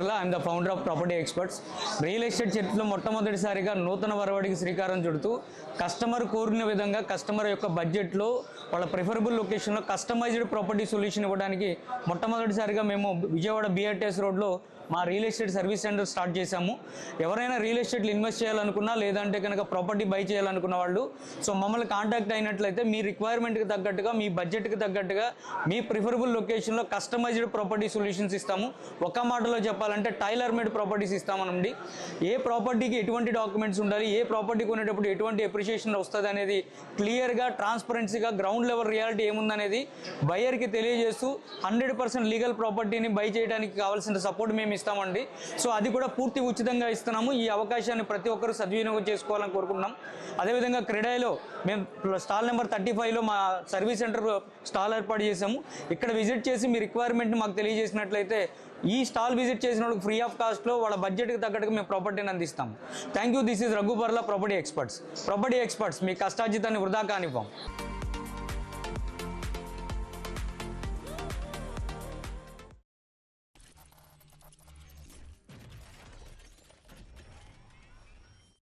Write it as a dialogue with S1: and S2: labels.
S1: Chakla. I am the founder of Property Experts. Real estate చరిత్రలో మొట్టమొదటిసారిగా నూతన వరవడికి శ్రీకారం చుడుతూ కస్టమర్ కోరిన విధంగా కస్టమర్ యొక్క బడ్జెట్లో వాళ్ళ ప్రిఫరబుల్ లొకేషన్లో కస్టమైజ్డ్ ప్రాపర్టీ సొల్యూషన్ ఇవ్వడానికి మొట్టమొదటిసారిగా మేము విజయవాడ బిఆర్టీఎస్ రోడ్లో మా real estate service centre start చేశాము. ఎవరైనా రియల్ ఎస్టేట్లో ఇన్వెస్ట్ చేయాలనుకున్నా లేదంటే కనుక ప్రాపర్టీ బై చేయాలనుకున్న వాళ్ళు సో మమ్మల్ని కాంటాక్ట్ అయినట్లయితే మీ రిక్వైర్మెంట్కి తగ్గట్టుగా మీ బడ్జెట్కి తగ్గట్టుగా మీ ప్రిఫరబుల్ లొకేషన్లో కస్టమైజ్డ్ ప్రాపర్టీ సొల్యూషన్స్ ఇస్తాము. ఒక మాటలో చెప్పాలంటే టైలర్ మేడ్ ప్రాపర్టీస్ ఇస్తామనండి. ఏ ప్రాపర్టీకి ఎటువంటి డాక్యుమెంట్స్ ఉండాలి, ఏ ప్రాపర్టీ కొనేటప్పుడు ఎటువంటి ఎప్రిషియేషన్ వస్తుంది అనేది క్లియర్గా ట్రాన్స్పరెన్సీగా గ్రౌండ్ లెవెల్ రియాలిటీ ఏముందనేది బయర్కి తెలియజేస్తూ 100% లీగల్ ప్రాపర్టీని బై చేయడానికి కావాల్సిన సపోర్ట్ మేము ఇస్తామండి. సో అది కూడా పూర్తి ఉచితంగా ఇస్తున్నాము. ఈ అవకాశాన్ని ప్రతి ఒక్కరూ సద్వినియోగం చేసుకోవాలని కోరుకుంటున్నాం. అదేవిధంగా క్రెడాయిలో మేము స్టాల్ నెంబర్ 35లో మా సర్వీస్ సెంటర్ స్టాల్ ఏర్పాటు చేసాము. ఇక్కడ విజిట్ చేసి మీ రిక్వైర్మెంట్ని మాకు తెలియజేసినట్లయితే ఈ స్టాల్ విజిట్ చేసిన వాళ్ళకి ఫ్రీ ఆఫ్ కాస్ట్లో వాళ్ళ బడ్జెట్కి తగ్గట్టుగా మేము ప్రాపర్టీని అందిస్తాము. Thank you. This is Raghu పర్లా, ప్రాపర్టీ ఎక్స్పర్ట్స్. ప్రాపర్టీ ఎక్స్పర్ట్స్ మీ కష్టార్జితాన్ని వృధా కానివ్వం.